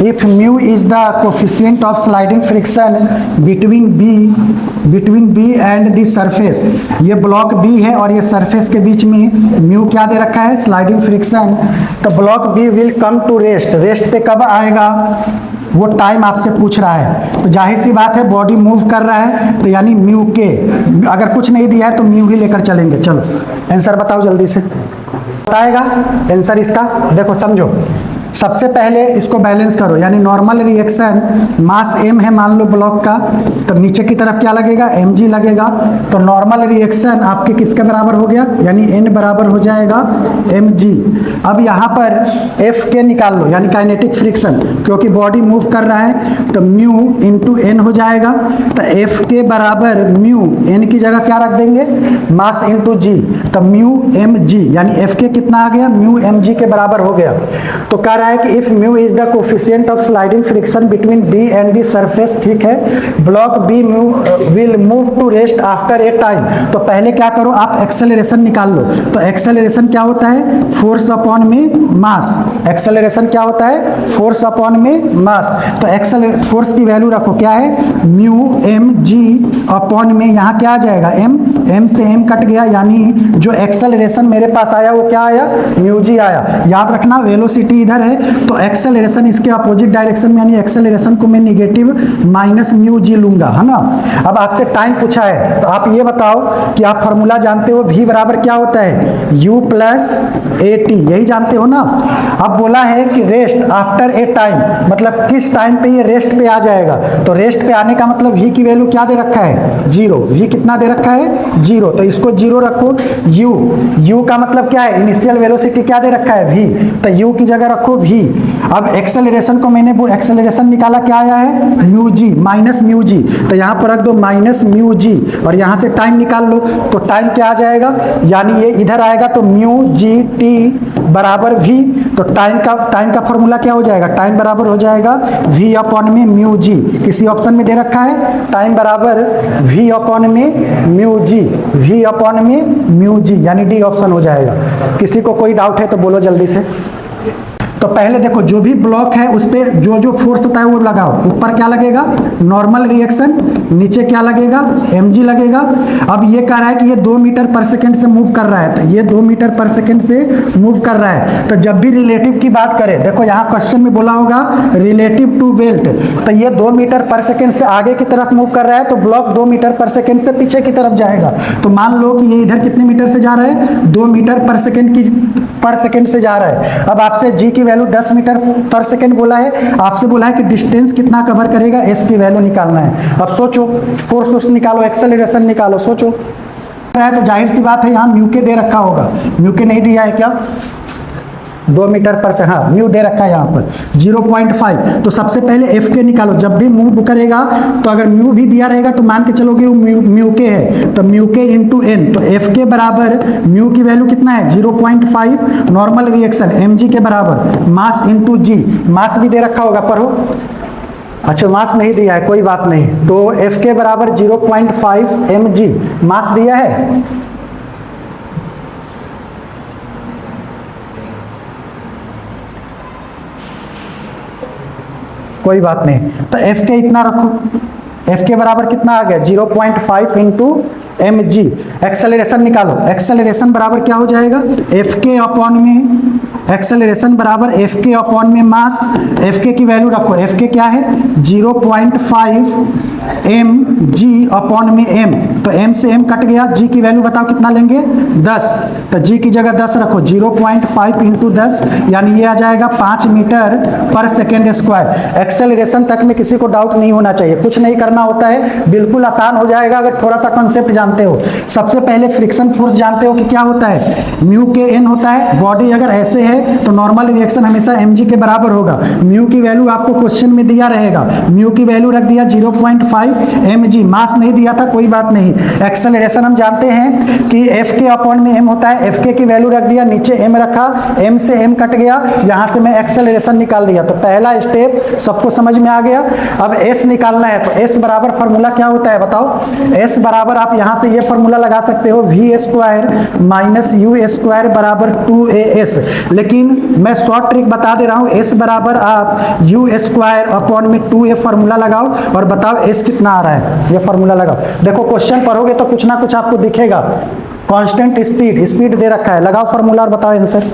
If mu is the coefficient of sliding friction between B and the surface, ये block B है और ये surface के बीच में म्यू क्या दे रखा है, स्लाइडिंग फ्रिक्शन, तो block B will come to rest, rest पे कब आएगा, वो टाइम आपसे पूछ रहा है। तो जाहिर सी बात है बॉडी मूव कर रहा है तो यानी म्यू के, अगर कुछ नहीं दिया है तो म्यू ही लेकर चलेंगे। चलो आंसर बताओ जल्दी से, बताएगा आंसर इसका, देखो समझो। सबसे पहले इसको बैलेंस करो, यानी नॉर्मल रिएक्शन मास m है मान लो ब्लॉक का, तो नीचे की तरफ क्या लगेगा, mg लगेगा, तो नॉर्मल रिएक्शन आपके किसके बराबर हो गया, यानी n बराबर हो जाएगा mg। अब यहाँ पर f के निकाल लो, यानी काइनेटिक फ्रिक्शन, क्योंकि बॉडी मूव कर रहा है तो म्यू इंटू n हो जाएगा, तो f के बराबर म्यू n की जगह क्या रख देंगे, मास इंटू g, तो म्यू mg, यानी f के कितना आ गया, म्यू mg के बराबर हो गया। तो कह रहा है कि if mu is the coefficient of sliding friction between B and the surface, ठीक है, block B will move to rest after a time, तो पहले क्या करो आप एक्सेलरेशन निकाल लो। तो एक्सेलरेशन क्या होता है, फोर्स अपॉन में मास, एक्सेलरेशन क्या होता है, फोर्स अपॉन में मास, तो फोर्स की वैल्यू रखो क्या है, म्यू एम जी अपॉन में, यहाँ क्या आ जाएगा, m से m कट गया, यानी जो एक्सेलरेशन मेरे पास आया वो क्या आया, म्यू जी आया। याद रखना वेलोसिटी इधर है तो एक्सेलरेशन इसके अपोजिट डायरेक्शन में, यानी एक्सेलरेशन को मैं निगेटिव माइनस म्यू जी लूंगा, है ना। अब आपसे टाइम पूछा है तो आप ये बताओ कि आप फॉर्मूला जानते हो, v बराबर क्या होता है, u प्लस ए टी, यही जानते हो ना। अब बोला है कि रेस्ट आफ्टर ए टाइम, मतलब किस टाइम पे ये रेस्ट पे आ जाएगा, तो रेस्ट पे आने का मतलब v की वैल्यू क्या दे रखा है, 0, v कितना दे रखा है, 0, तो इसको 0 रखो। u का मतलब क्या है, इनिशियल वेलोसिटी क्या दे रखा है, v, तो u की जगह रखो v। अब एक्सेलरेशन को मैंने एक्सेलरेशन निकाला, क्या आया है, mu G minus mu G, तो यहाँ पर रख दो माइनस म्यू जी, और यहाँ से टाइम निकाल लो, तो टाइम क्या आ जाएगा, यानी ये इधर आएगा तो म्यू जी टी बराबर v, तो टाइम का फॉर्मूला क्या हो जाएगा, टाइम बराबर हो जाएगा v अपॉन में म्यू जी, किसी ऑप्शन में दे रखा है टाइम बराबर v अपॉन में म्यू जी, v अपॉन में म्यू जी, यानी डी ऑप्शन हो जाएगा। किसी को कोई डाउट है तो बोलो जल्दी से। तो पहले देखो जो भी ब्लॉक है उस पर जो जो फोर्स होता है वो लगाओ, ऊपर क्या लगेगा, नॉर्मल रिएक्शन, नीचे क्या लगेगा, mg लगेगा। अब ये कह रहा है कि ये 2 मीटर पर सेकंड से मूव कर रहा है, तो ये 2 मीटर पर सेकंड से मूव कर रहा है, तो जब भी रिलेटिव की बात करें, देखो यहाँ क्वेश्चन में बोला होगा रिलेटिव टू बेल्ट, तो ये 2 मीटर पर सेकंड से आगे की तरफ मूव कर रहा है, तो ब्लॉक 2 मीटर पर सेकंड से पीछे की तरफ जाएगा। तो मान लो कि ये इधर कितने मीटर से जा रहा है, 2 मीटर पर सेकंड से जा रहा है। अब आपसे g की वैल्यू 10 मीटर पर सेकंड बोला है, आपसे बोला है कि डिस्टेंस कितना कवर करेगा, s की वैल्यू निकालना है। अब सोचो, फोर्स निकालो, एक्सेलरेशन निकालो, सोचो। तो जाहिर सी बात है यहाँ म्यू के दे रखा होगा, म्यू के नहीं दिया है क्या, 2 मीटर पर सेकंड, हाँ म्यू दे रखा है यहाँ पर 0.5, तो सबसे पहले एफ के निकालो। जब भी मूव करेगा तो अगर म्यू भी दिया रहेगा तो मान के चलोगे वो म्यू के है, तो म्यू के इंटू एन, तो एफ के बराबर म्यू की वैल्यू कितना है 0.5, नॉर्मल रिएक्शन mg के बराबर मास इंटू जी, मास भी दे रखा होगा, पढ़ो। अच्छा मास नहीं दिया है, कोई बात नहीं, तो एफ के बराबर 0.5 mg, मास दिया है, कोई बात नहीं, तो एफ के इतना रखो, एफ के बराबर कितना आ गया 0.5 इंटू mg। एक्सेलरेशन निकालो, एक्सेलरेशन बराबर क्या हो जाएगा, एफ के अपॉन में, एक्सेलरेशन बराबर एफ के अपॉन में मास, एफ के की वैल्यू रखो, एफ के क्या है 0.5 mg अपॉन में m, तो m से m कट गया, g की वैल्यू बताओ कितना लेंगे 10, तो g की जगह 10 रखो, 0.5 इंटू 10, यानी ये आ जाएगा 5 metre per second square. Acceleration तक में किसी को डाउट नहीं होना चाहिए, कुछ नहीं करना होता है, बिल्कुल आसान हो जाएगा अगर थोड़ा सा कॉन्सेप्ट जानते हो। सबसे पहले फ्रिक्शन फोर्स जानते हो कि क्या होता है, म्यू के एन होता है, बॉडी अगर ऐसे है तो नॉर्मल रिएक्शन हमेशा mg के बराबर होगा। म्यू की वैल्यू आपको क्वेश्चन में दिया रहेगा, म्यू की वैल्यू रख दिया 0.5 mg, मास नहीं दिया था, कोई बात नहीं। एक्सेलरेशन हम जानते हैं कि एफ के अपॉन में m होता है, एफ के की वैल्यू रख दिया, नीचे m रखा, m से m कट गया, यहाँ से मैं एक्सेलरेशन निकाल दिया, तो पहला स्टेप सबको समझ में आ गया। अब s निकालना है, तो s बराबर फॉर्मूला क्या होता है बताओ, s बराबर आप यहाँ से ये फॉर्मूला लगा सकते हो V square minus U square बराबर 2as, लेकिन मैं शॉर्ट ट्रिक बता दे रहा हूँ, s बराबर आप यू स्क्वायर अपॉन में 2a फॉर्मूला लगाओ और बताओ s कितना आ रहा है, ये फॉर्मूला लगाओ। देखो क्वेश्चन पढ़ोगे तो कुछ ना कुछ आपको दिखेगा, कांस्टेंट स्पीड दे रखा है, लगाओ फॉर्मूला और बताओ आंसर।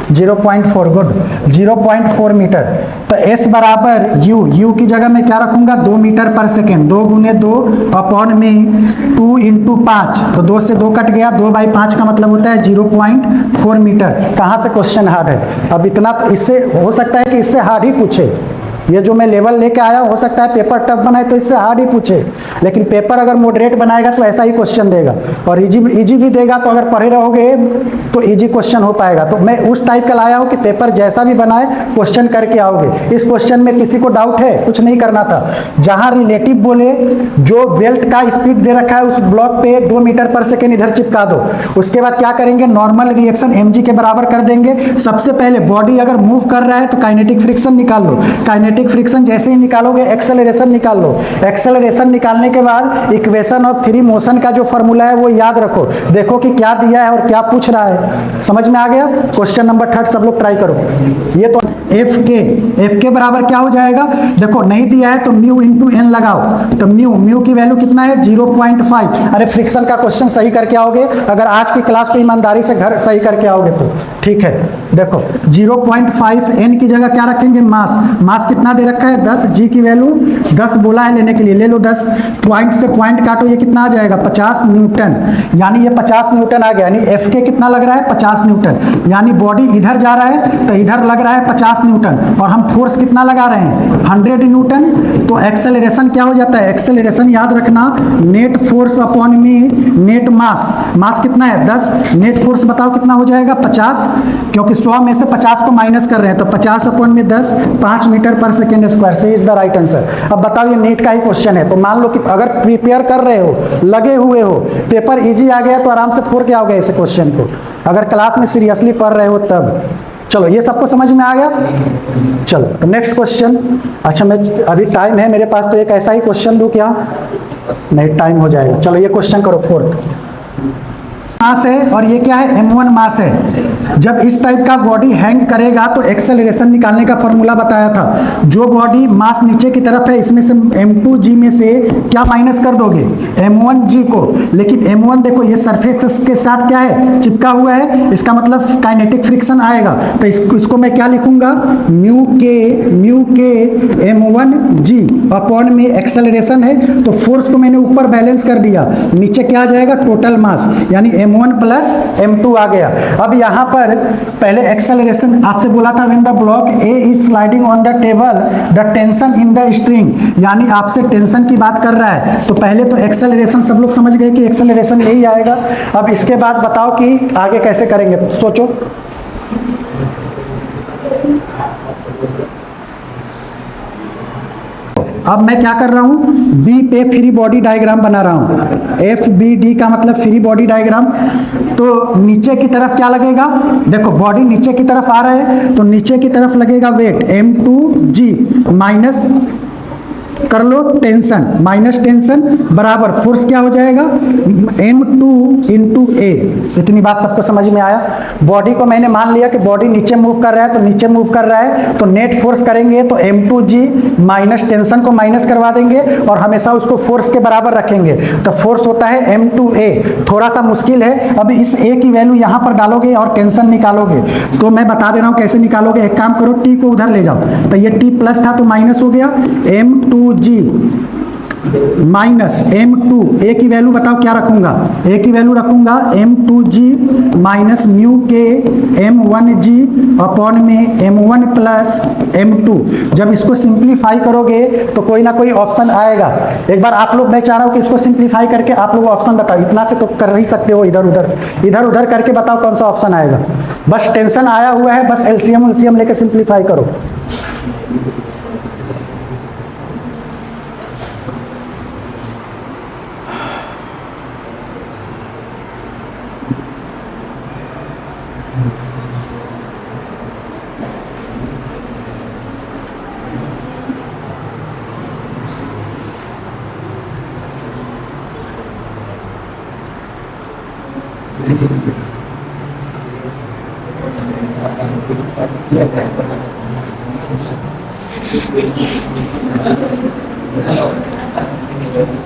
0.4, good, 0.4 metre. तो s बराबर u की जगह मैं क्या रखूंगा 2 मीटर पर सेकेंड, 2 गुने 2 अपॉन में 2 इंटू 5, तो 2 से 2 कट गया, 2/5 का मतलब होता है 0.4 मीटर। कहाँ से क्वेश्चन हार्ड है? अब इतना तो इससे हो सकता है कि इससे हार्ड ही पूछे, ये जो मैं लेवल लेके आया हो सकता है पेपर टफ बनाए तो इससे हार्ड ही पूछे, लेकिन पेपर अगर मॉडरेट बनाएगा तो ऐसा ही क्वेश्चन देगा, और इजी भी देगा तो अगर पढ़े रहोगे तो इजी क्वेश्चन हो पाएगा। तो मैं उस टाइप का लाया हूँ कि पेपर जैसा भी बनाए क्वेश्चन करके आओगे। इस क्वेश्चन में किसी को डाउट है? कुछ नहीं करना था, जहाँ रिलेटिव बोले जो बेल्ट का स्पीड दे रखा है उस ब्लॉक पे 2 मीटर पर सेकेंड इधर चिपका दो। उसके बाद क्या करेंगे, नॉर्मल रिएक्शन mg के बराबर कर देंगे। सबसे पहले बॉडी अगर मूव कर रहा है तो काइनेटिक फ्रिक्शन निकाल लो, काइनेटिक फ्रिक्शन जैसे ही निकालोगे एक्सेलरेशन निकाल लो, एक्सेलरेशन निकालने के बाद इक्वेशन ऑफ फ्री मोशन का जो फॉर्मूला है वो याद रखो, देखो कि क्या दिया है और क्या पूछ रहा है। समझ में आ गया? क्वेश्चन नंबर 3 सब लोग ट्राई करो। ये तो एफ के बराबर क्या हो जाएगा, देखो नहीं दिया है तो म्यू इंटू एन लगाओ, तो म्यू की वैल्यू कितना है 0.5। अरे फ्रिक्शन का क्वेश्चन सही करके आओगे, अगर आज की क्लास को ईमानदारी से घर सही करके आओगे तो ठीक है। देखो 0.5, एन की जगह क्या रखेंगे मास कितना दे रखा है 10, जी की वैल्यू 10 बोला है लेने के लिए, ले लो 10, पॉइंट से पॉइंट काटो, ये कितना आ जाएगा 50 न्यूटन, यानी ये 50 न्यूटन आ गया, यानी एफ के कितना लग रहा है 50 न्यूटन, यानी बॉडी इधर जा रहा है तो इधर लग रहा है 50 न्यूटन, और हम फोर्स कितना लगा रहे हैं 100 न्यूटन। तो एक्सेलरेशन क्या हो जाता है, एक्सेलरेशन याद रखना नेट फोर्स अपॉन में नेट मास कितना है 10, नेट फोर्स बताओ कितना हो जाएगा 50, क्योंकि 100 में से 50 को माइनस कर रहे हैं तो 50 अपॉन में 10, 5 मीटर पर सेकेंड स्क्वायर से इज द राइट आंसर। अब बताओ ये नीट का ही क्वेश्चन है, तो मान लो कि अगर प्रिपेयर कर रहे हो, लगे हुए हो, पेपर इजी आ गया तो आराम से फोड़ के आओगे ऐसे क्वेश्चन को, अगर क्लास में सीरियसली पढ़ रहे हो तब। चलो ये सबको समझ में आ गया। चलो तो नेक्स्ट क्वेश्चन। अच्छा मैं अभी टाइम है मेरे पास तो एक ऐसा ही क्वेश्चन दूं क्या? नहीं, टाइम हो जाएगा। चलो ये क्वेश्चन करो, 4th मास है और ये क्या है m1 मास है। जब इस टाइप का बॉडी हैंग करेगा तो एक्सेलरेशन निकालने का फॉर्मूला बताया था, जो बॉडी मास नीचे की तरफ है इसमें से m2g में से क्या माइनस कर दोगे m1g को, लेकिन m1 देखो ये सरफेस के साथ क्या है चिपका हुआ है, इसका मतलब काइनेटिक फ्रिक्शन आएगा, तो इसको मैं क्या लिखूंगा म्यू के m1g अपॉन में एक्सेलरेशन है, तो फोर्स को मैंने ऊपर बैलेंस कर दिया, नीचे क्या आ जाएगा टोटल मास, यानी m1 प्लस m2 आ गया। अब यहाँ पर पहले एक्सेलरेशन आपसे बोला था when the block A is sliding on the table the tension in the string, यानी आपसे टेंशन की बात कर रहा है, तो पहले तो एक्सेलरेशन सब लोग समझ गए कि एक्सेलरेशन यही आएगा। अब इसके बाद बताओ कि आगे कैसे करेंगे, सोचो। अब मैं क्या कर रहा हूं, बी पे फ्री बॉडी डायग्राम बना रहा हूं, FBD का मतलब फ्री बॉडी डायग्राम। तो नीचे की तरफ क्या लगेगा, देखो बॉडी नीचे की तरफ आ रहा है तो नीचे की तरफ लगेगा वेट m2g माइनस कर लो टेंशन, माइनस टेंशन बराबर फोर्स क्या हो जाएगा m2 इंटू a। इतनी बात सबको समझ में आया। बॉडी को मैंने मान लिया कि बॉडी नीचे मूव कर रहा है तो नीचे मूव कर रहा है, तो नेट फोर्स करेंगे तो m2g माइनस टेंशन को माइनस करवा देंगे और हमेशा उसको फोर्स के बराबर रखेंगे, तो फोर्स होता है m2a। थोड़ा सा मुश्किल है, अब इस a की वैल्यू यहाँ पर डालोगे और टेंशन निकालोगे, तो मैं बता दे रहा हूँ कैसे निकालोगे। एक काम करो t को उधर ले जाओ, तो ये t प्लस था तो माइनस हो गया, m2g माइनस m2, a की वैल्यू बताओ क्या रखूंगा, a की वैल्यू रखूंगा m2g माइनस म्यू के m1g अपॉन में m1 प्लस m2। जब इसको सिंप्लीफाई करोगे तो कोई ना कोई ऑप्शन आएगा। एक बार आप लोग, मैं चाह रहा हूं कि इसको सिंप्लीफाई करके आप लोग ऑप्शन बताओ, इतना से तो कर ही सकते हो, इधर उधर करके बताओ कौन सा ऑप्शन आएगा। बस टेंशन आया हुआ है, बस एलसीएम लेके सिंप्लीफाई करो।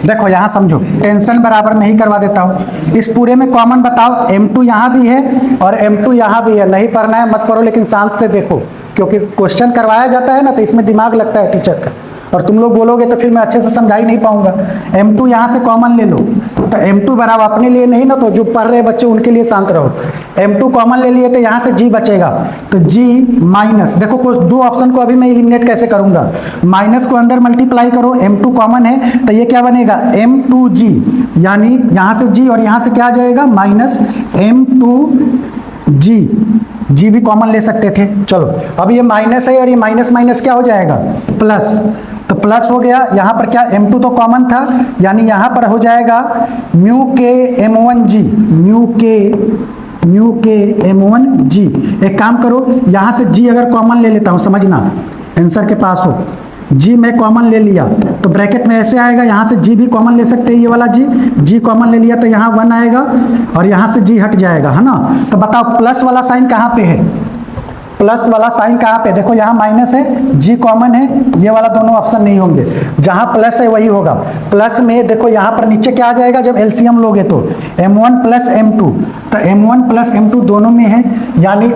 देखो यहां समझो, टेंशन बराबर नहीं करवा देता हूं। इस पूरे में कॉमन बताओ, M2 यहां भी है और M2 यहां भी है। नहीं पढ़ना है मत पढ़ो, लेकिन शांत से देखो, क्योंकि क्वेश्चन करवाया जाता है ना, तो इसमें दिमाग लगता है टीचर का, और तुम लोग बोलोगे तो फिर मैं अच्छे से समझा ही नहीं पाऊंगा। M2 यहाँ से कॉमन ले लो, तो M2 बराबर अपने लिए नहीं ना, तो जो पढ़ रहे बच्चे उनके लिए शांत रहो। M2 कॉमन ले लिए तो यहाँ से G बचेगा, तो G माइनस, देखो कुछ दो ऑप्शन को अभी मैं एलिमिनेट कैसे करूंगा। माइनस को अंदर मल्टीप्लाई करो, M2 कॉमन है तो ये क्या बनेगा, M2G, यानी यहाँ से G और यहाँ से क्या आ जाएगा, माइनस M2G। G भी कॉमन ले सकते थे। चलो अब ये माइनस है और ये माइनस माइनस क्या हो जाएगा, प्लस, तो प्लस हो गया। यहाँ पर क्या, M2 तो कॉमन था, यानी यहाँ पर हो जाएगा म्यू के M1G, म्यू के M1G। एक काम करो, यहाँ से G अगर कॉमन ले लेता हूँ, समझना आंसर के पास हो, G मैं कॉमन ले लिया तो ब्रैकेट में ऐसे आएगा, यहाँ से G भी कॉमन ले सकते हैं, ये वाला G कॉमन ले लिया तो यहाँ 1 आएगा और यहाँ से G हट जाएगा, है ना। तो बताओ प्लस वाला साइन कहाँ पे है, प्लस वाला साइन कहाँ पे, देखो यहाँ माइनस है, G कॉमन है, ये वाला दोनों ऑप्शन नहीं होंगे, जहाँ प्लस है वही होगा। प्लस में देखो यहाँ पर नीचे क्या आ जाएगा, जब एलसीएम लोगे तो M1 प्लस M2, तो M1 प्लस M2 दोनों में है, यानी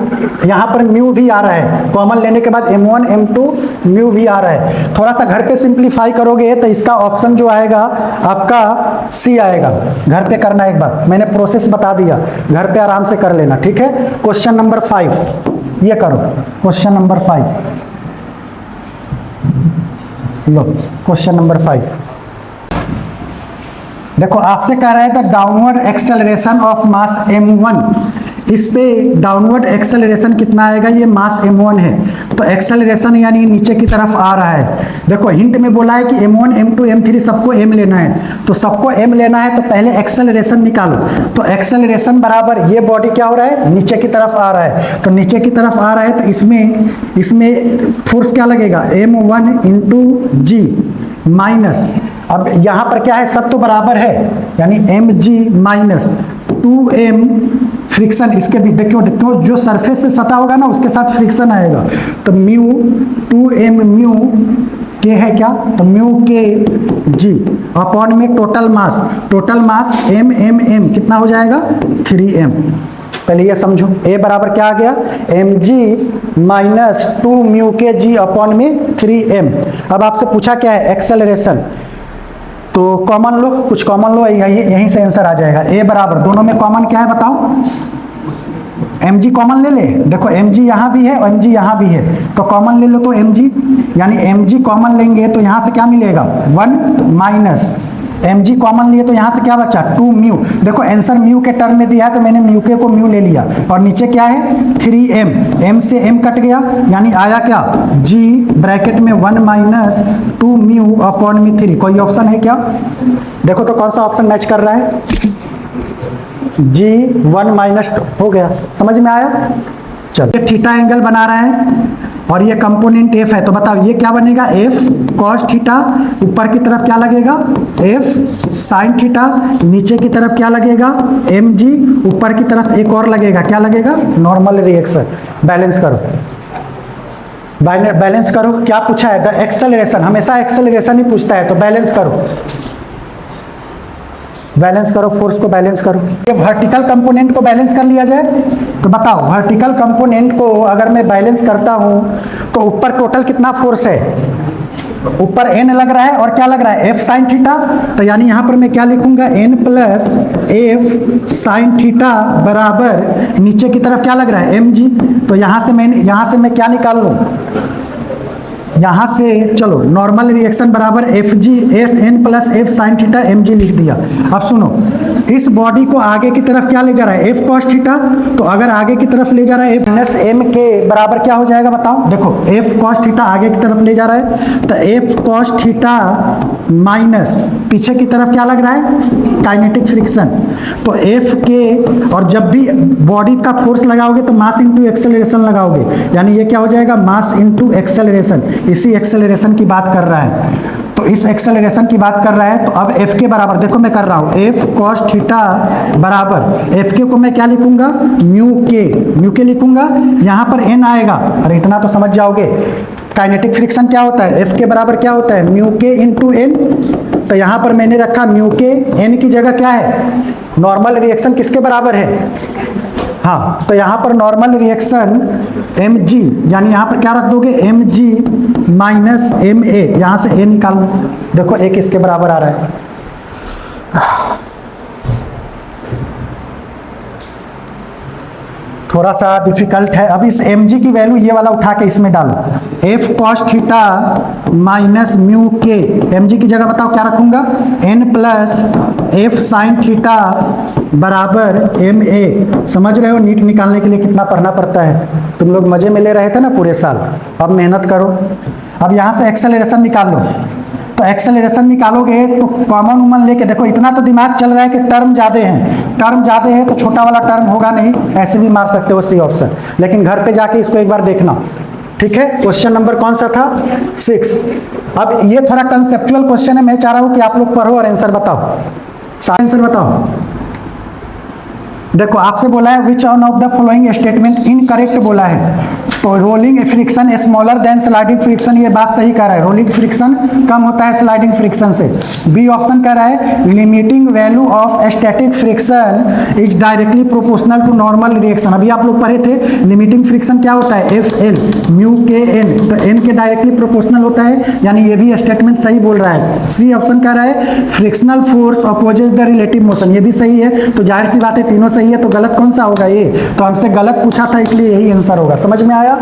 यहाँ पर म्यू भी आ रहा है, कॉमन लेने के बाद M1 M2 म्यू भी आ रहा है। थोड़ा सा घर पे सिंप्लीफाई करोगे तो इसका ऑप्शन जो आएगा आपका C आएगा। घर पे करना, एक बार मैंने प्रोसेस बता दिया, घर पे आराम से कर लेना, ठीक है। क्वेश्चन नंबर 5 ये करो, क्वेश्चन नंबर 5 लो, क्वेश्चन नंबर 5 देखो, आपसे कह रहा है the downward acceleration of mass M1। इस पे डाउनवर्ड एक्सेलरेशन कितना आएगा, ये मास M1 है, तो एक्सेलरेशन यानी नीचे की तरफ आ रहा है। देखो हिंट में बोला है कि M1 M2 M3 सबको M लेना है, तो सबको M लेना है तो पहले एक्सेलरेशन निकालो। तो एक्सेलरेशन बराबर ये बॉडी क्या हो रहा है, नीचे की तरफ आ रहा है, तो नीचे की तरफ आ रहा है तो इसमें फोर्स क्या लगेगा, M1 इंटू G माइनस, अब यहाँ पर क्या है, सब तो बराबर है, यानी mg माइनस 2m फ्रिक्शन, इसके भी देखो जो सरफेस से सटा होगा ना उसके साथ फ्रिक्शन आएगा, तो म्यू 2m म्यू के है क्या, तो म्यू के जी अपॉन में टोटल मास m कितना हो जाएगा, 3m। पहले ये समझो, A बराबर क्या आ गया, mg माइनस 2 म्यू के जी अपॉन में 3m। अब आपसे पूछा क्या है, एक्सेलरेशन, तो कॉमन लो, कुछ कॉमन लो, यहीं से आंसर आ जाएगा। A बराबर, दोनों में कॉमन क्या है बताओ, mg कॉमन ले ले, देखो mg यहाँ भी है और mg यहाँ भी है, तो कॉमन ले लो तो mg, यानी mg कॉमन लेंगे तो यहाँ से क्या मिलेगा, 1 माइनस mg कॉमन लिए तो यहाँ से क्या बचा, 2 म्यू। देखो आंसर म्यू के टर्म में दिया है तो मैंने म्यू के को म्यू ले लिया, और नीचे क्या है 3m, m से m कट गया, यानी आया क्या, g ब्रैकेट में 1 माइनस 2 म्यू अपॉन में 3। कोई ऑप्शन है क्या, देखो तो कौन सा ऑप्शन मैच कर रहा है, g 1 माइनस 2 हो गया, समझ में आया। चलो ये थीटा एंगल बना रहा है और ये कंपोनेंट f है, तो बताओ ये क्या बनेगा, f cos थीटा, ऊपर की तरफ क्या लगेगा, f sin थीटा, नीचे की तरफ क्या लगेगा, mg, ऊपर की तरफ एक और लगेगा, क्या लगेगा, नॉर्मल रिएक्शन। बैलेंस करो, बैलेंस करो, क्या पूछा है, द एक्सेलरेशन, हमेशा एक्सेलरेशन ही पूछता है, तो बैलेंस करो, बैलेंस करो, फोर्स को बैलेंस करो। ये वर्टिकल कंपोनेंट को बैलेंस कर लिया जाए, तो बताओ वर्टिकल कंपोनेंट को अगर मैं बैलेंस करता हूं तो ऊपर टोटल कितना फोर्स है, ऊपर n लग रहा है और क्या लग रहा है, f sin थीटा, तो यानी यहां पर मैं क्या लिखूंगा, n plus f sin theta बराबर नीचे की तरफ क्या लग रहा है, mg। तो यहां से मैं क्या निकाल लूं, यहाँ से चलो नॉर्मल रिएक्शन बराबर n plus f sin theta mg लिख दिया। अब सुनो, इस बॉडी को आगे की तरफ क्या ले जा रहा है, f cos थीटा, तो अगर आगे की तरफ ले जा रहा है f माइनस m के बराबर क्या हो जाएगा बताओ, देखो f cos थीटा आगे की तरफ ले जा रहा है, तो f cos थीटा माइनस पीछे की तरफ क्या लग रहा है, काइनेटिक फ्रिक्शन, तो f के, और जब भी बॉडी का फोर्स लगाओगे तो मास इंटू एक्सेलरेशन लगाओगे, यानी ये क्या हो जाएगा, मास इंटू एक्सेलरेशन, इसी एक्सेलरेशन की बात कर रहा है। तो इस एक्सेलरेशन की बात कर रहा है, तो अब एफ के बराबर देखो मैं कर रहा हूँ, एफ कॉस थीटा बराबर एफ के को मैं क्या लिखूंगा, म्यू के लिखूंगा, यहाँ पर एन आएगा। अरे इतना तो समझ जाओगे, काइनेटिक फ्रिक्शन क्या होता है, एफ के बराबर क्या होता है, म्यू के इंटू एन। तो यहाँ पर मैंने रखा म्यू के, एन की जगह क्या है, नॉर्मल रिएक्शन किसके बराबर है, हाँ, तो यहाँ पर नॉर्मल रिएक्शन एम जी, यानी यहाँ पर क्या रख दोगे, M G minus M A, यहाँ से ए निकाल, देखो ए किसके बराबर आ रहा है, थोड़ा सा डिफिकल्ट है। अब इस mg की वैल्यू ये वाला उठा के इसमें डालो, f cos theta minus mu के, mg की जगह बताओ क्या रखूंगा, n plus f sin theta बराबर ma। समझ रहे हो नीट निकालने के लिए कितना पढ़ना पड़ता है, तुम लोग मजे में ले रहे थे ना पूरे साल, अब मेहनत करो। अब यहाँ से एक्सेलरेशन निकाल लो, तो एक्सेलरेशन निकालोगे तो कॉमन उमन लेके देखो, इतना तो दिमाग चल रहा है कि टर्म ज़्यादा है, टर्म ज़्यादा है तो छोटा वाला टर्म होगा नहीं, ऐसे भी मार सकते हो सी ऑप्शन, लेकिन घर पे जाके इसको एक बार देखना, ठीक है। क्वेश्चन नंबर कौन सा था, 6। अब ये थोड़ा कंसेप्चुअल क्वेश्चन है, मैं चाह रहा हूँ कि आप लोग पढ़ो और आंसर बताओ, आंसर बताओ। देखो आपसे बोला है which one of the following statement incorrect बोला है, तो rolling friction smaller than sliding friction, ये बात सही कह रहा है, रोलिंग फ्रिक्शन कम होता है स्लाइडिंग फ्रिक्शन से। बी ऑप्शन कह रहा है limiting value of static friction is directly proportional to normal reaction. अभी आप लोग पढ़े थे लिमिटिंग फ्रिक्शन क्या होता है, एफ एल म्यू के एन, तो एन के डायरेक्टली प्रोपोर्शनल होता है, यानी ये भी स्टेटमेंट सही बोल रहा है। सी ऑप्शन कह रहा है frictional force opposes the relative motion, ये भी सही है, तो जाहिर सी बात है तीनों सही है, तो गलत कौन सा होगा, ये तो हमसे गलत पूछा था इसलिए यही आंसर होगा। समझ में आया।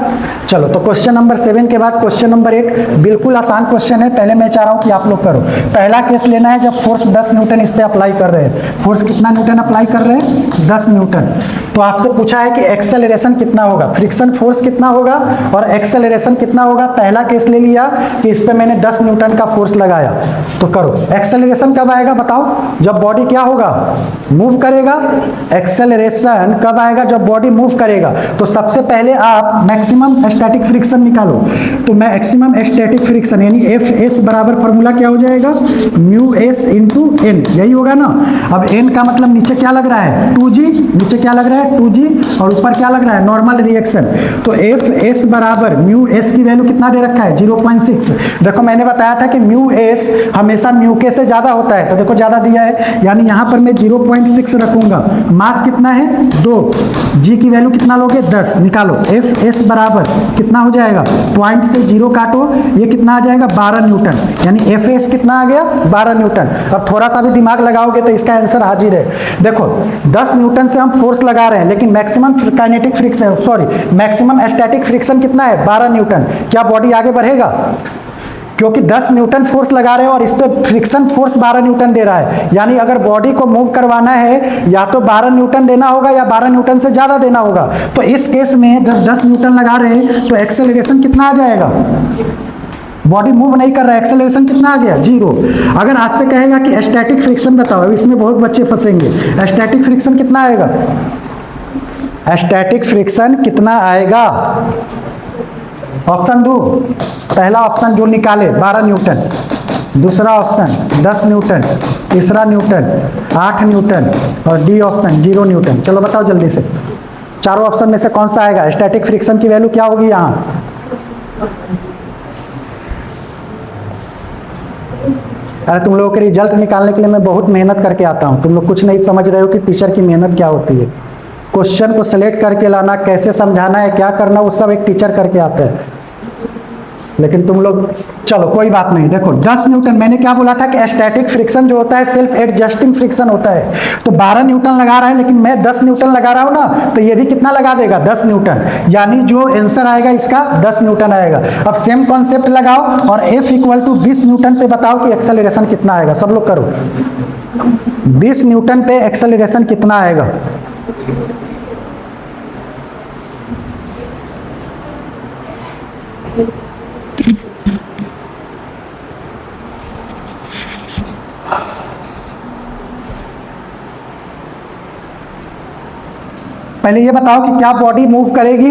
चलो तो क्वेश्चन नंबर 7 के बाद क्वेश्चन नंबर 8 बिल्कुल आसान क्वेश्चन है, पहले मैं चाह रहा हूं कि आप लोग करो। पहला केस लेना है जब फोर्स 10 न्यूटन इस पे अप्लाई कर रहे हैं, फोर्स कितना न्यूटन अप्लाई कर रहे हैं, 10 न्यूटन। तो आपसे पूछा है कि एक्सेलरेशन कितना होगा, फ्रिक्शन फोर्स कितना होगा और एक्सेलरेशन कितना होगा। पहला केस ले लिया कि इस पे मैंने 10 न्यूटन का फोर्स लगाया, तो करो एक्सेलरेशन कब आएगा बताओ, जब बॉडी क्या होगा, मूव करेगा। एक्सेलरेशन कब आएगा, जब बॉडी मूव करेगा। तो सबसे पहले आप मैक्सिमम स्टैटिक फ्रिक्शन निकालो, तो मैक्सिमम स्टैटिक फ्रिक्शन यानी एफ एस बराबर फॉर्मूला क्या हो जाएगा, म्यू एस इंटू एन, यही होगा ना। अब एन का मतलब नीचे क्या लग रहा है 2g, नीचे क्या लग रहा है 2g और ऊपर क्या लग रहा है नॉर्मल रिएक्शन। तो एफ एस बराबर म्यू एस की वैल्यू कितना दे रखा है 0.6। देखो मैंने बताया था कि म्यू एस हमेशा म्यू के से ज्यादा होता है, तो देखो ज्यादा दिया है, यानी यहां पर मैं 0.6 रखूंगा। मास कितना है 2, जी की वैल्यू कितना लोगे 10, निकालो एफ एस बराबर कितना हो जाएगा, पॉइंट से 0 काटो, ये कितना आ जाएगा 12 न्यूटन, यानी एफ एस कितना आ गया 12 न्यूटन। अब थोड़ा सा भी दिमाग लगाओगे तो इसका आंसर हाजिर है। देखो 10 न्यूटन से हम फोर्स लगा रहे हैं, लेकिन maximum kinetic friction maximum static friction कितना है 12 न्यूटन। क्या बॉडी आगे बढ़ेगा, क्योंकि 10 न्यूटन फोर्स लगा रहे हो और इस पे फ्रिक्शन फोर्स 12 न्यूटन दे रहा है, यानी अगर बॉडी को मूव करवाना है या तो 12 न्यूटन देना होगा या 12 न्यूटन से ज्यादा देना होगा। तो इस केस में जब 10 न्यूटन लगा रहे हैं तो एक्सेलरेशन कितना आ जाएगा, बॉडी मूव नहीं कर रहा है, एक्सेलरेशन कितना आ गया 0। अगर आज से कहेगा कि स्टैटिक फ्रिक्शन बताओ, इसमें बहुत बच्चे फंसेंगे, स्टैटिक फ्रिक्शन कितना आएगा, स्टैटिक फ्रिक्शन कितना आएगा, ऑप्शन दो। पहला ऑप्शन जो निकाले 12 न्यूटन, दूसरा ऑप्शन 10 न्यूटन, तीसरा न्यूटन 8 न्यूटन और डी ऑप्शन 0 न्यूटन। चलो बताओ जल्दी से, चारों ऑप्शन में से कौन सा आएगा, स्टैटिक फ्रिक्शन की वैल्यू क्या होगी यहाँ। अरे तुम लोगों के रिजल्ट निकालने के लिए मैं बहुत मेहनत करके आता हूँ, तुम लोग कुछ नहीं समझ रहे हो कि टीचर की मेहनत क्या होती है। क्वेश्चन को सिलेक्ट करके लाना, कैसे समझाना है, क्या करना, वो सब एक टीचर करके आता है, लेकिन तुम लोग चलो कोई बात नहीं। देखो 10 न्यूटन, मैंने क्या बोला था कि स्टैटिक फ्रिक्शन जो होता है सेल्फ एडजस्टिंग फ्रिक्शन होता है। तो 12 न्यूटन लगा रहा है, लेकिन मैं 10 न्यूटन लगा रहा हूं ना, तो ये भी कितना लगा देगा 10 न्यूटन, यानी जो आंसर आएगा इसका 10 न्यूटन आएगा। अब सेम कॉन्सेप्ट लगाओ और F इक्वल टू 20 न्यूटन पे बताओ कि एक्सेलरेशन कितना आएगा। सब लोग करो, 20 न्यूटन पे एक्सेलरेशन कितना आएगा। पहले ये बताओ कि क्या बॉडी मूव करेगी,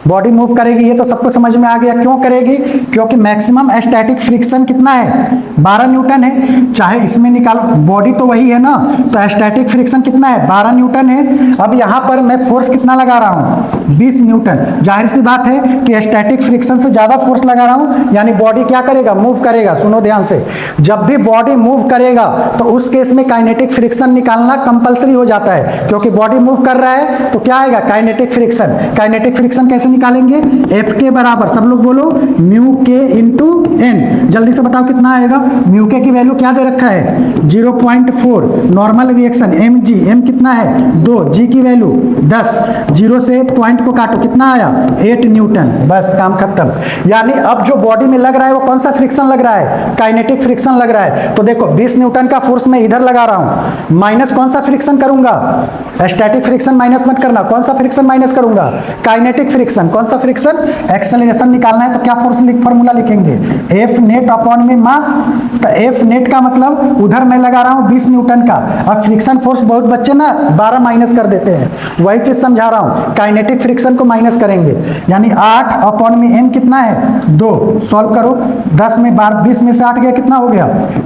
बॉडी मूव करेगी, ये तो सबको समझ में आ गया। क्यों करेगी? क्योंकि मैक्सिमम स्टैटिक फ्रिक्शन कितना है? 12 न्यूटन है। चाहे इसमें निकाल, बॉडी तो वही है ना, तो स्टैटिक फ्रिक्शन कितना है? 12 न्यूटन है। अब यहाँ पर मैं फोर्स कितना लगा रहा हूँ? 20 न्यूटन। जाहिर सी बात है कि स्टैटिक फ्रिक्शन से ज्यादा फोर्स लगा रहा हूँ, यानी बॉडी क्या करेगा? मूव करेगा। सुनो ध्यान से, जब भी बॉडी मूव करेगा तो उस केस में काइनेटिक फ्रिक्शन निकालना कंपलसरी हो जाता है, क्योंकि बॉडी मूव कर रहा है तो क्या आएगा? Kinetic friction. काइनेटिक फ्रिक्शन कैसे निकालेंगे? एफ के बराबर, सब लोग बोलो, म्यू के इंटू एन। जल्दी से बताओ कितना आएगा? म्यू के की वैल्यू क्या दे रखा है? 0.4। Normal reaction M G, M कितना है? 2, जी की वैल्यू 10। 0 से पॉइंट को काटो, कितना आया? 8 न्यूटन। बस काम खत्म। यानी अब जो बॉडी में लग रहा है वो कौन सा फ्रिक्शन लग रहा है? काइनेटिक फ्रिक्शन लग रहा है। तो देखो 20 न्यूटन का फोर्स मैं इधर लगा रहा हूं, माइनस कौन सा फ्रिक्शन करूंगा? स्टैटिक फ्रिक्शन माइनस मत करना। कौन सा फ्रिक्शन माइनस करूंगा? Kinetic friction. कौन सा फ्रिक्शन? एक्सेलरेशन निकालना है तो क्या फोर्स फॉर्मूला लिखेंगे? एफ नेट अपॉन में मास। तो एफ नेट का मतलब उधर मैं लगा रहा हूं 20 न्यूटन का। अब फ्रिक्शन फोर्स बहुत बच्चे ना 12 माइनस कर देते हैं, वही चीज समझा रहा हूं। काइनेटिक फ्रिक्शन को माइनस करेंगे, यानी 8 अपॉन में एम कितना है? 2। सॉल्व करो, 10 में 12, 20 में से 8 गया, कितना हो गया?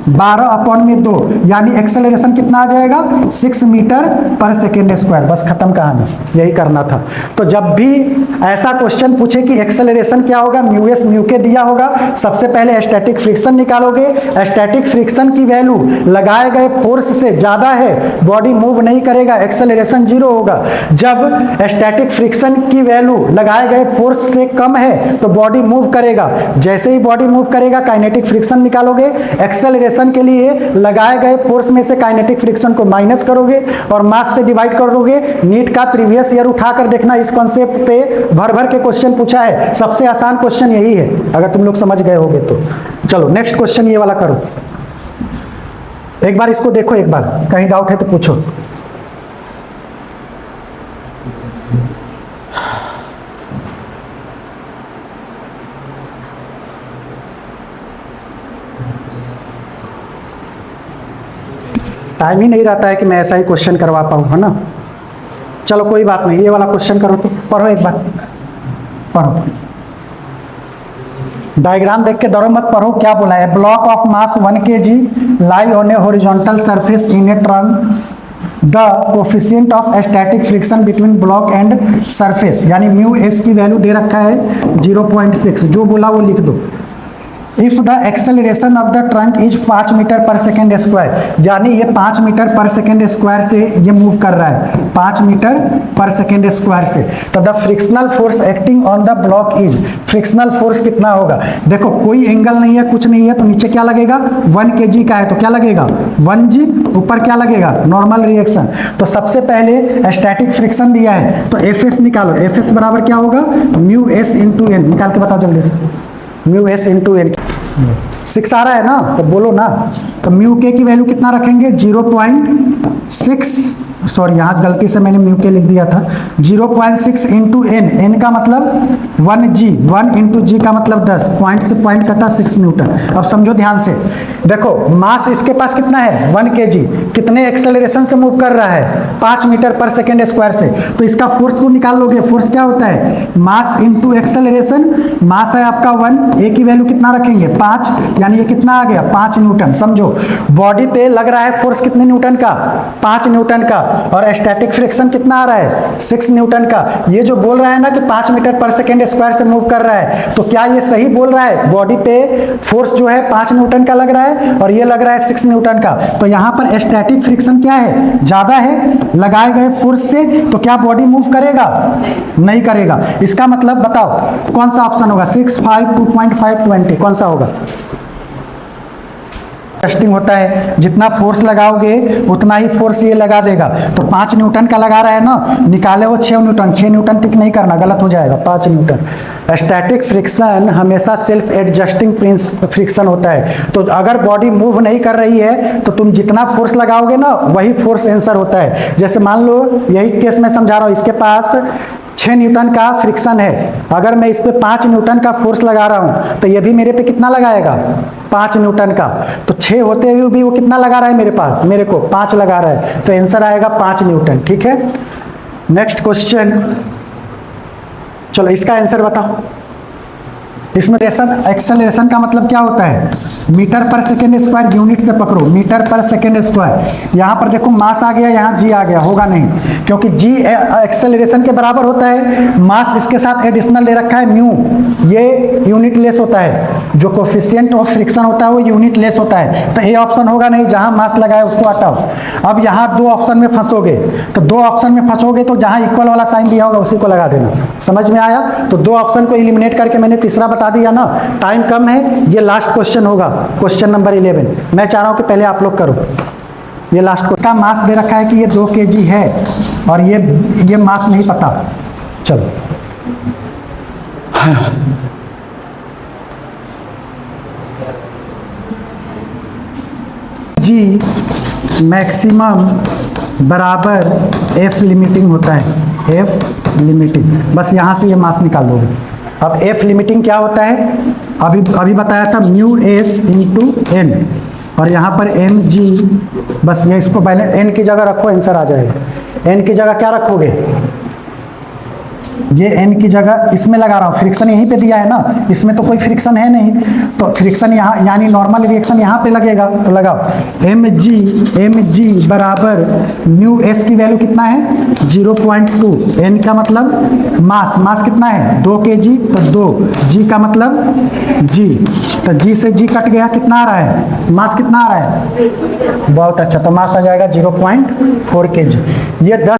12 अपॉन में 2, यानी एक्सेलरेशन कितना आ जाएगा? 6 मीटर पर सेकेंड स्क्वायर। बस खत्म कहानी, यही करना था। तो जब भी ऐसा क्वेश्चन पूछे कि एक्सेलरेशन क्या होगा, म्यू एस म्यू के दिया होगा, सबसे पहले स्टैटिक फ्रिक्शन निकालोगे। स्टैटिक फ्रिक्शन की वैल्यू लगाए गए फोर्स से ज्यादा है, बॉडी मूव नहीं करेगा, एक्सेलरेशन 0 होगा। जब स्टैटिक फ्रिक्शन की वैल्यू लगाए गए फोर्स से कम है तो बॉडी मूव करेगा। जैसे ही बॉडी मूव करेगा काइनेटिक फ्रिक्शन निकालोगे। एक्सेलरेशन के लिए लगाए गए फोर्स में से काइनेटिक फ्रिक्शन को माइनस करोगे और मास से डिवाइड करोगे। नीट का प्रीवियस ईयर उठाकर देखना, इस कॉन्सेप्ट पे भर भर के क्वेश्चन पूछा है। सबसे आसान क्वेश्चन यही है, अगर तुम लोग समझ गए होगे तो। चलो नेक्स्ट क्वेश्चन ये वाला करो, एक बार इसको देखो, एक बार कहीं डाउट है तो पूछो। टाइम ही नहीं रहता है कि मैं ऐसा ही क्वेश्चन करवा पाऊँ, है ना। चलो कोई बात नहीं, ये वाला क्वेश्चन करो तो पढ़ो, एक बार पढ़ो। डायग्राम देख के दौड़ो मत, पढ़ो क्या बोला है। Block of mass 1 kg lie on a horizontal surface in a trunk. The coefficient of static friction between block and surface, यानी म्यू एस की वैल्यू दे रखा है 0.6। जो बोला वो लिख दो। If the acceleration of the trunk is 5 metre per second square, यानी ये 5 मीटर पर सेकेंड स्क्वायर से ये मूव कर रहा है, 5 मीटर पर सेकेंड स्क्वायर से। तो the frictional force acting on the block is, frictional force कितना होगा? देखो कोई एंगल नहीं है, कुछ नहीं है, तो नीचे क्या लगेगा? 1 kg का है तो क्या लगेगा? 1g। ऊपर क्या लगेगा? Normal reaction. तो सबसे पहले स्टैटिक फ्रिक्शन दिया है तो एफ एस निकालो। एफ एस बराबर क्या होगा? Mu S into N. निकाल के बताओ जल्दी से। म्यू एस इंटू एन 6 आ रहा है ना, तो बोलो ना। तो म्यू के की वैल्यू कितना रखेंगे? 0.6, सॉरी यहाँ गलती से मैंने म्यू के लिख दिया था। 0.6 इंटू एन, एन का मतलब 1g, 1 इंटू जी का मतलब 10, पॉइंट से पॉइंट कटा 6 न्यूटन। अब समझो ध्यान से, देखो मास इसके पास कितना है? 1 kg। कितने एक्सेलरेशन से मूव कर रहा है? 5 मीटर पर सेकेंड स्क्वायर से। तो इसका फोर्स को निकाल लोगे। फोर्स क्या होता है? Mass into acceleration. मास है आपका 1, ए की वैल्यू कितना रखेंगे? 5, यानी ये कितना आ गया? 5 न्यूटन। समझो बॉडी पे लग रहा है फोर्स कितने न्यूटन का? 5 न्यूटन का। और स्टैटिक फ्रिक्शन कितना आ रहा है? 6 न्यूटन का। ये जो बोल रहा है ना कि 5 मीटर पर सेकेंड स्क्वायर से मूव कर रहा है, तो क्या ये सही बोल रहा है? बॉडी पे फोर्स जो है 5 न्यूटन का लग रहा है और ये लग रहा है 6 न्यूटन का। तो यहाँ पर स्टैटिक फ्रिक्शन क्या है? ज्यादा है लगाए गए फोर्स से, तो क्या बॉडी मूव करेगा? नहीं करेगा। इसका मतलब बताओ कौन सा ऑप्शन होगा? 6, 5, 2.5, 20, कौन सा होगा? टेस्टिंग होता है, जितना फोर्स लगाओगे उतना ही फोर्स ये लगा देगा। तो 5 न्यूटन का लगा रहा है ना, निकाले हो 6 न्यूटन। 6 न्यूटन टिक नहीं करना, गलत हो जाएगा। 5 न्यूटन। स्टैटिक फ्रिक्शन हमेशा सेल्फ एडजस्टिंग फ्रिक्शन होता है। तो अगर बॉडी मूव नहीं कर रही है तो तुम जितना फोर्स लगाओगे ना वही फोर्स आंसर होता है। जैसे मान लो यही केस में समझा रहा हूँ, इसके पास 6 न्यूटन का फ्रिक्शन है, अगर मैं इस पे 5 न्यूटन का फोर्स लगा रहा हूं तो ये भी मेरे पे कितना लगाएगा? 5 न्यूटन का। तो 6 होते हुए भी वो कितना लगा रहा है मेरे पास? मेरे को 5 लगा रहा है, तो आंसर आएगा 5 न्यूटन। ठीक है, नेक्स्ट क्वेश्चन। चलो इसका आंसर बताओ। इसमें एक्सेलरेशन का मतलब क्या होता है? Metre per second square, unit से पकड़ो, मीटर पर सेकेंड स्क्वायर। यहाँ पर देखो मास आ गया, यहाँ जी आ गया, होगा नहीं, क्योंकि जी एक्सेलरेशन के बराबर होता है। मास इसके साथ एडिशनल ले रखा है म्यू, ये यूनिट लेस होता है। जो कोफिशिएंट ऑफ फ्रिक्शन होता है वो यूनिट लेस होता है, तो ये ऑप्शन होगा नहीं, जहाँ मास लगा है उसको हटाओ। अब यहाँ दो ऑप्शन में फंसोगे, तो दो ऑप्शन में फंसोगे तो जहाँ इक्वल वाला साइन दिया होगा उसी को लगा देना। समझ में आया? तो दो ऑप्शन को एलिमिनेट करके मैंने तीसरा बता दिया ना। टाइम कम है, ये लास्ट क्वेश्चन होगा, क्वेश्चन नंबर 11। मैं चाह रहा हूं कि पहले आप लोग करो, ये लास्ट का मास दे रखा है कि ये 2 kg है, और ये मास नहीं पता। चलो जी मैक्सिमम बराबर एफ लिमिटिंग होता है, एफ लिमिटिंग, बस यहां से ये मास निकाल दोगे। अब एफ लिमिटिंग क्या होता है? अभी बताया था म्यू एस इंटू एन, और यहाँ पर एम जी, बस ये इसको पहले एन की जगह रखो, आंसर आ जाएगा। एन की जगह क्या रखोगे? ये एन की जगह इसमें लगा रहा हूँ, फ्रिक्शन यहीं पे दिया है ना, इसमें तो कोई फ्रिक्शन है नहीं, तो फ्रिक्शन यहाँ यानी नॉर्मल रिएक्शन यहाँ पे लगेगा, तो लगाओ एम जी बराबर म्यू एस की वैल्यू कितना है? 0.2। एन का मतलब मास कितना है? 2 kg, तो 2 जी का मतलब जी, तो जी से जी कट गया, कितना आ रहा है? मास कितना आ रहा है? बहुत अच्छा, तो मास आ जाएगा 0.4 kg। ये 10